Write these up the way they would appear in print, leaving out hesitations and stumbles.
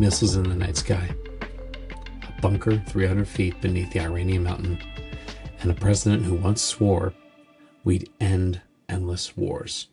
missiles in the night sky, a bunker 300 feet beneath the Iranian mountain, and a president who once swore we'd end endless wars.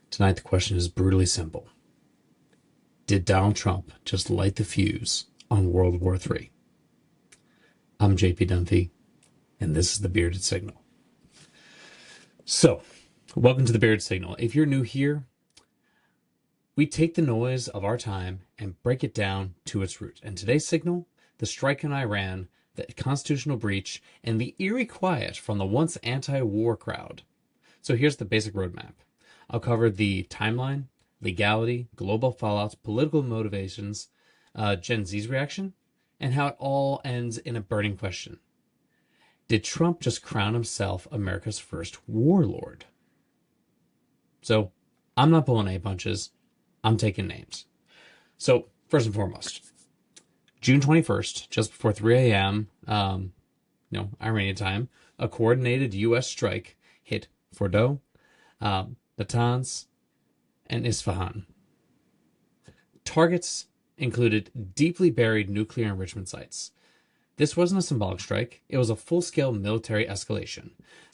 Tonight the question is brutally simple. Did Donald Trump just light the fuse on World War III? I'm JP Dunphy, and this is the Bearded Signal. So, welcome to the Bearded Signal. If you're new here, we take the noise of our time and break it down to its root. And today's signal, the strike in Iran, the constitutional breach, and the eerie quiet from the once anti-war crowd. So here's the basic roadmap. I'll cover the timeline, legality, global fallout, political motivations, Gen Z's reaction, and how it all ends in a burning question. Did Trump just crown himself America's first warlord? So, I'm not pulling any punches. I'm taking names. So, first and foremost, June 21st, just before 3 a.m., Iranian time, a coordinated U.S. strike hit Fordow, Natanz, and Isfahan. Targets included deeply buried nuclear enrichment sites. This wasn't a symbolic strike. It was a full-scale military escalation.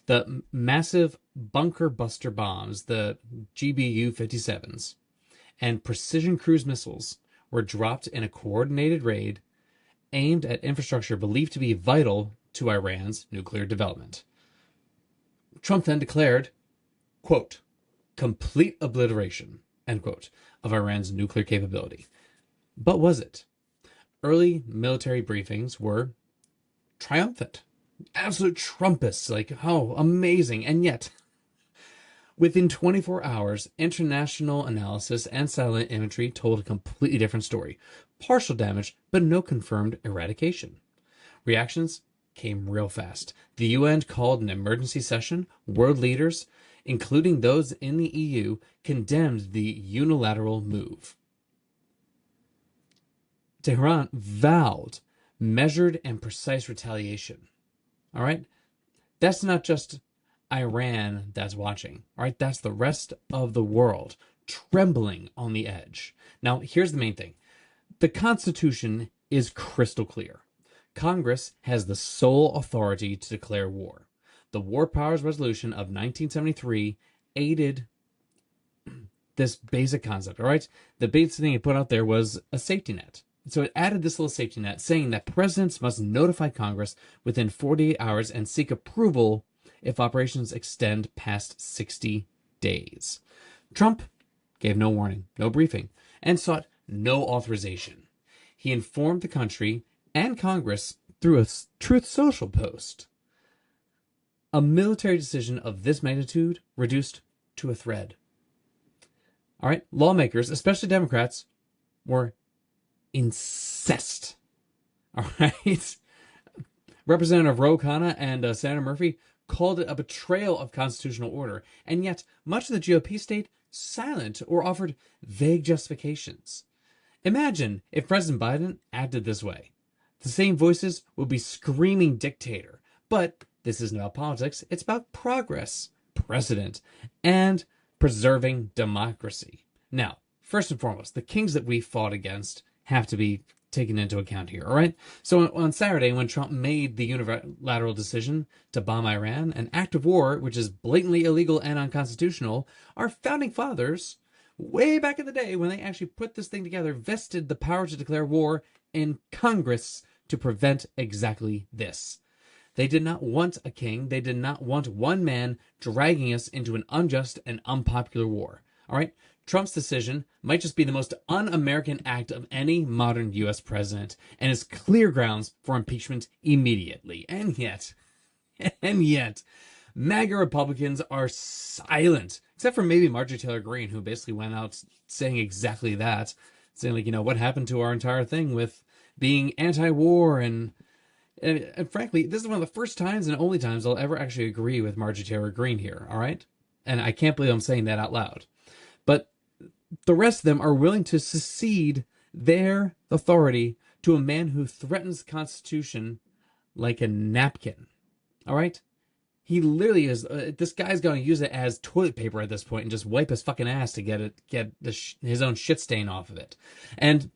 The massive bunker buster bombs, the GBU-57s, and precision cruise missiles were dropped in a coordinated raid aimed at infrastructure believed to be vital to Iran's nuclear development. Trump then declared, quote, complete obliteration, end quote, of Iran's nuclear capability. But was it? Early military briefings were triumphant. Absolute Trumpists, like, oh, amazing. And yet, within 24 hours, international analysis and satellite imagery told a completely different story. Partial damage, but no confirmed eradication. Reactions came real fast. The UN called an emergency session. World leaders, including those in the EU, condemned the unilateral move. Tehran vowed measured and precise retaliation. All right? That's not just Iran that's watching. All right? That's the rest of the world trembling on the edge. Now, here's the main thing. The Constitution is crystal clear. Congress has the sole authority to declare war. The War Powers Resolution of 1973 aided this basic concept, all right? The basic thing it put out there was a safety net. So it added this little safety net saying that presidents must notify Congress within 48 hours and seek approval if operations extend past 60 days. Trump gave no warning, no briefing, and sought no authorization. He informed the country and Congress through a Truth Social post. A military decision of this magnitude reduced to a thread. All right, lawmakers, especially Democrats, were incensed. All right. Representative Ro Khanna and Senator Murphy called it a betrayal of constitutional order, and yet much of the GOP stayed silent or offered vague justifications. Imagine if President Biden acted this way. The same voices would be screaming dictator. But this isn't about politics. It's about progress, precedent, and preserving democracy. Now, first and foremost, the kings that we fought against have to be taken into account here, all right? So on Saturday, when Trump made the unilateral decision to bomb Iran, an act of war which is blatantly illegal and unconstitutional, our founding fathers, way back in the day when they actually put this thing together, vested the power to declare war in Congress to prevent exactly this. They did not want a king. They did not want one man dragging us into an unjust and unpopular war. All right? Trump's decision might just be the most un-American act of any modern U.S. president and is clear grounds for impeachment immediately. And yet, MAGA Republicans are silent, except for maybe Marjorie Taylor Greene, who basically went out saying exactly that, saying, like, what happened to our entire thing with being anti-war and frankly, this is one of the first times and only times I'll ever actually agree with Marjorie Taylor Greene here, all right? And I can't believe I'm saying that out loud. But the rest of them are willing to secede their authority to a man who threatens the Constitution like a napkin, all right? He literally is, this guy's going to use it as toilet paper at this point and just wipe his fucking ass to get his own shit stain off of it. And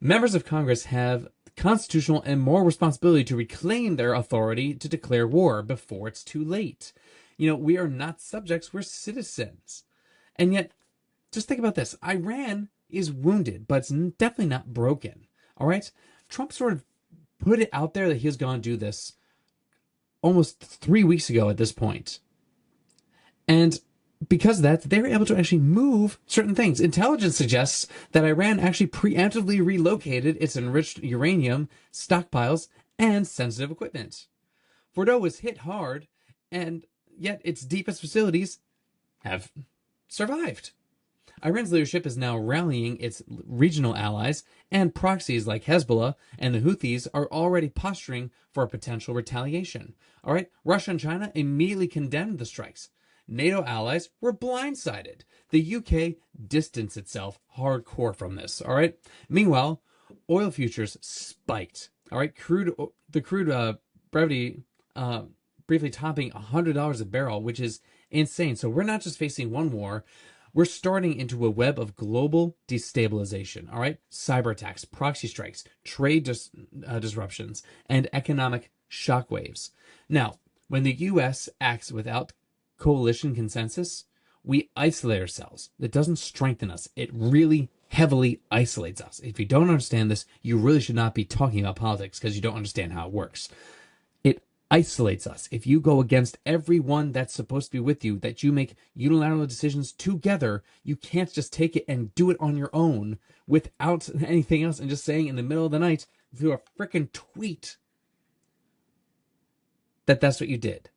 Members of Congress have constitutional and moral responsibility to reclaim their authority to declare war before it's too late. We are not subjects, we're citizens. And yet, just think about this. Iran is wounded, but it's definitely not broken. All right? Trump sort of put it out there that he was going to do this almost 3 weeks ago at this point. And because of that, they were able to actually move certain things. Intelligence suggests that Iran actually preemptively relocated its enriched uranium stockpiles and sensitive equipment. Fordo was hit hard, and yet its deepest facilities have survived. Iran's leadership is now rallying its regional allies, and proxies like Hezbollah and the Houthis are already posturing for a potential retaliation. All right, Russia and China immediately condemned the strikes. NATO allies were blindsided. The UK distanced itself hardcore from this. All right. Meanwhile, oil futures spiked. All right, the crude brevity briefly topping $100 a barrel, which is insane. So we're not just facing one war. We're starting into a web of global destabilization, all right? Cyber attacks, proxy strikes, trade disruptions, and economic shockwaves. Now, when the U.S. acts without coalition consensus, we isolate ourselves. It doesn't strengthen us. It really heavily isolates us. If you don't understand this, you really should not be talking about politics because you don't understand how it works. It isolates us. If you go against everyone that's supposed to be with you, that you make unilateral decisions together, you can't just take it and do it on your own without anything else and just saying in the middle of the night through a freaking tweet that that's what you did.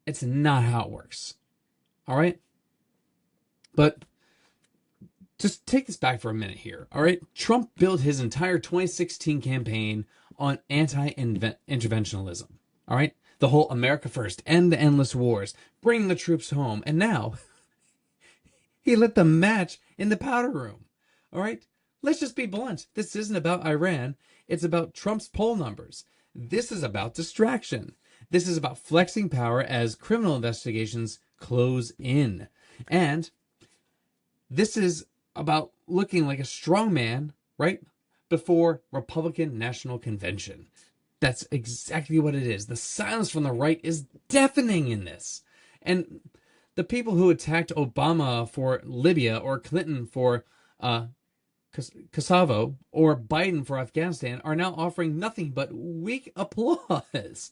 It's not how it works. All right? But just take this back for a minute here. All right? Trump built his entire 2016 campaign on anti-interventionalism. All right? The whole America first, end the endless wars, bring the troops home. And now he lit the match in the powder room. All right? Let's just be blunt. This isn't about Iran. It's about Trump's poll numbers. This is about distraction. This is about flexing power as criminal investigations close in. And this is about looking like a strong man, right, before Republican National Convention. That's exactly what it is. The silence from the right is deafening in this. And the people who attacked Obama for Libya or Clinton for Kosovo or Biden for Afghanistan are now offering nothing but weak applause.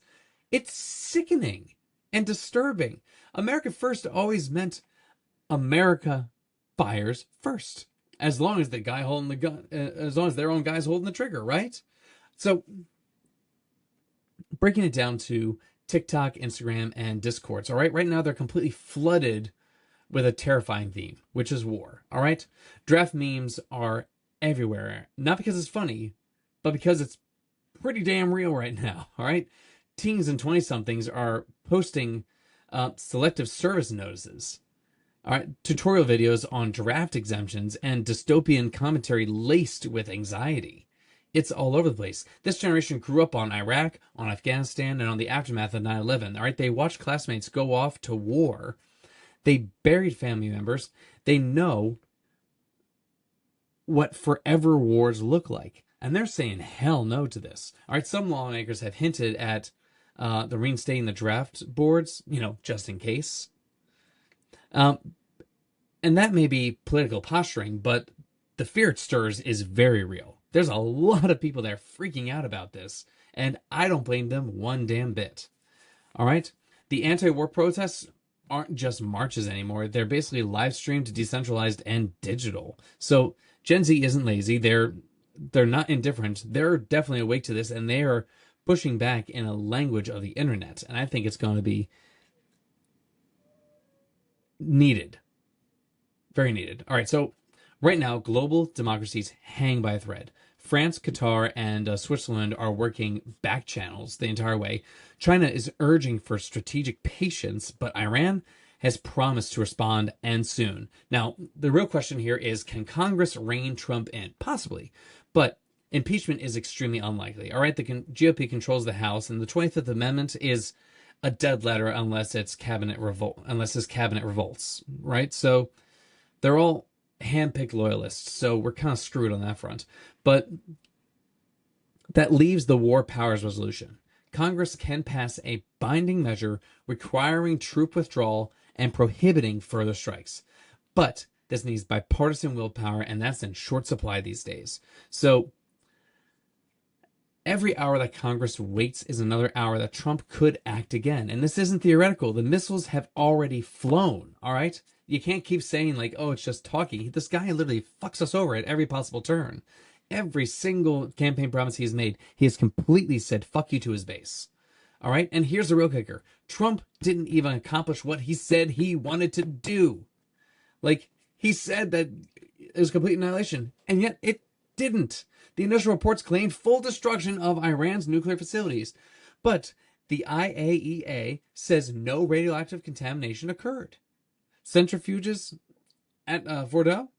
It's sickening and disturbing. America first always meant America fires first. As long as the guy holding the gun, as long as their own guy's holding the trigger, right? So, breaking it down to TikTok, Instagram, and Discords, all right? Right now, they're completely flooded with a terrifying theme, which is war, all right? Draft memes are everywhere. Not because it's funny, but because it's pretty damn real right now, all right? Teens and 20-somethings are posting selective service notices. All right, tutorial videos on draft exemptions and dystopian commentary laced with anxiety. It's all over the place. This generation grew up on Iraq, on Afghanistan, and on the aftermath of 9/11. All right, they watched classmates go off to war. They buried family members. They know what forever wars look like. And they're saying hell no to this. All right, some lawmakers have hinted at the reinstating the draft boards, just in case. And that may be political posturing, but the fear it stirs is very real. There's a lot of people that are freaking out about this, and I don't blame them one damn bit. All right? The anti-war protests aren't just marches anymore. They're basically live streamed, decentralized, and digital. So Gen Z isn't lazy. They're not indifferent. They're definitely awake to this, and they are pushing back in a language of the internet. And I think it's going to be needed. Very needed. All right, so right now, global democracies hang by a thread. France, Qatar, and Switzerland are working back channels the entire way. China is urging for strategic patience, but Iran has promised to respond, and soon. Now, the real question here is, can Congress rein Trump in? Possibly, but impeachment is extremely unlikely. All right, the GOP controls the House, and the 25th Amendment is a dead letter unless his cabinet revolts, right? So they're all handpicked loyalists, so we're kind of screwed on that front. But that leaves the War Powers Resolution. Congress can pass a binding measure requiring troop withdrawal and prohibiting further strikes. But this needs bipartisan willpower, and that's in short supply these days. So every hour that Congress waits is another hour that Trump could act again. And this isn't theoretical. The missiles have already flown, all right? You can't keep saying, like, oh, it's just talking. This guy literally fucks us over at every possible turn. Every single campaign promise he's made, he has completely said fuck you to his base. All right? And here's the real kicker. Trump didn't even accomplish what he said he wanted to do. Like, he said that it was complete annihilation, and yet it didn't. The initial reports claimed full destruction of Iran's nuclear facilities, but the IAEA says no radioactive contamination occurred. Centrifuges at Fordow,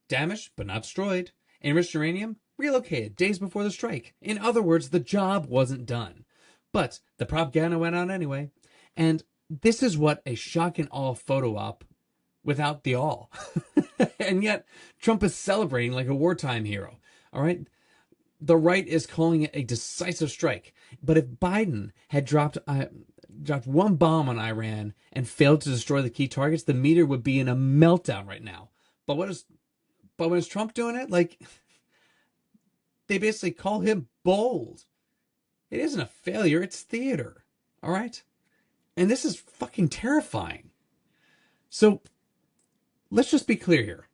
damaged but not destroyed. Enriched uranium, relocated days before the strike. In other words, the job wasn't done. But the propaganda went on anyway. And this is what a shock and awe photo op without the all. And yet, Trump is celebrating like a wartime hero. All right? The right is calling it a decisive strike. But if Biden had dropped one bomb on Iran and failed to destroy the key targets, the meter would be in a meltdown right now. But when is Trump doing it? Like, they basically call him bold. It isn't a failure, it's theater. All right? And this is fucking terrifying. So, let's just be clear here.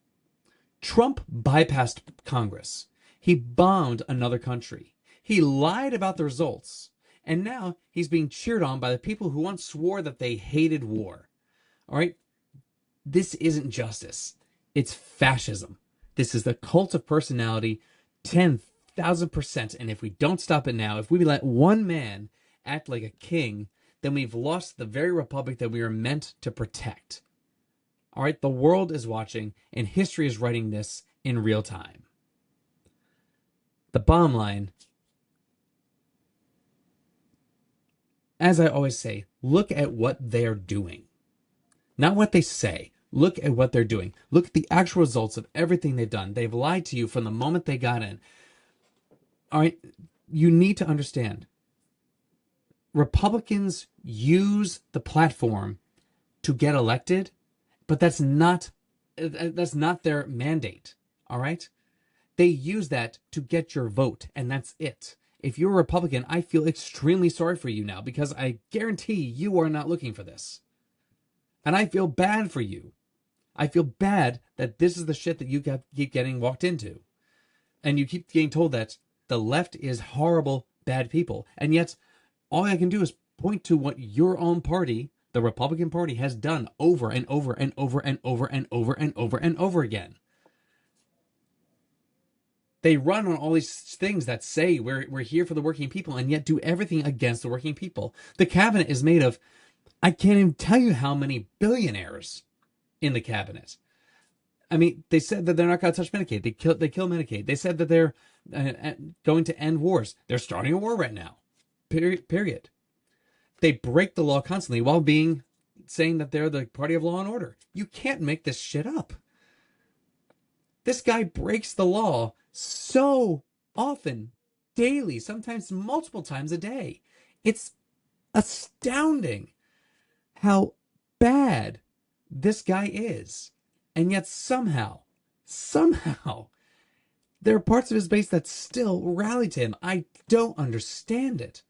Trump bypassed Congress. He bombed another country. He lied about the results. And now he's being cheered on by the people who once swore that they hated war. All right? This isn't justice. It's fascism. This is the cult of personality, 10,000%. And if we don't stop it now, if we let one man act like a king, then we've lost the very republic that we are meant to protect. All right? The world is watching, and history is writing this in real time. The bottom line, as I always say, look at what they're doing. Not what they say. Look at what they're doing. Look at the actual results of everything they've done. They've lied to you from the moment they got in. All right, you need to understand. Republicans use the platform to get elected, but that's not their mandate. All right? They use that to get your vote, and that's it. If you're a Republican, I feel extremely sorry for you now, because I guarantee you are not looking for this. And I feel bad for you. I feel bad that this is the shit that you keep getting walked into. And you keep getting told that the left is horrible, bad people. And yet, all I can do is point to what your own party, the Republican Party, has done over and over and over and over and over and over and over again. They run on all these things that say we're here for the working people, and yet do everything against the working people. The cabinet is made of, I can't even tell you how many billionaires in the cabinet. I mean, they said that they're not going to touch Medicaid. They kill Medicaid. They said that they're going to end wars. They're starting a war right now. Period. They break the law constantly while saying that they're the party of law and order. You can't make this shit up. This guy breaks the law so often, daily, sometimes multiple times a day. It's astounding how bad this guy is. And yet somehow, there are parts of his base that still rally to him. I don't understand it.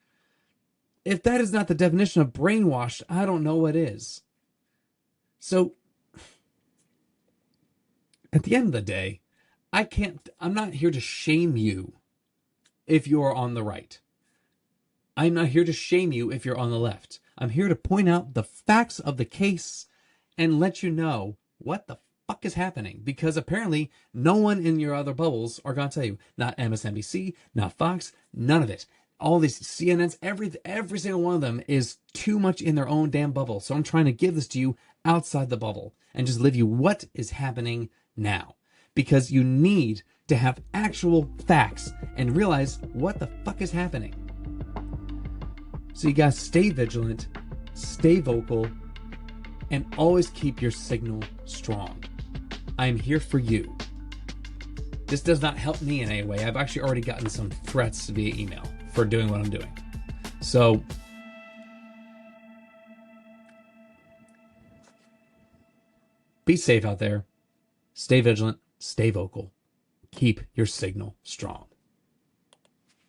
If that is not the definition of brainwashed, I don't know what is. So, at the end of the day, I'm not here to shame you if you're on the right. I'm not here to shame you if you're on the left. I'm here to point out the facts of the case and let you know what the fuck is happening. Because apparently no one in your other bubbles are going to tell you. Not MSNBC, not Fox, none of it. All these CNNs, every single one of them is too much in their own damn bubble. So I'm trying to give this to you outside the bubble and just live you what is happening now. Because you need to have actual facts and realize what the fuck is happening. So you guys stay vigilant, stay vocal, and always keep your signal strong. I'm here for you. This does not help me in any way. I've actually already gotten some threats via email for doing what I'm doing. So be safe out there. Stay vigilant. Stay vocal. Keep your signal strong.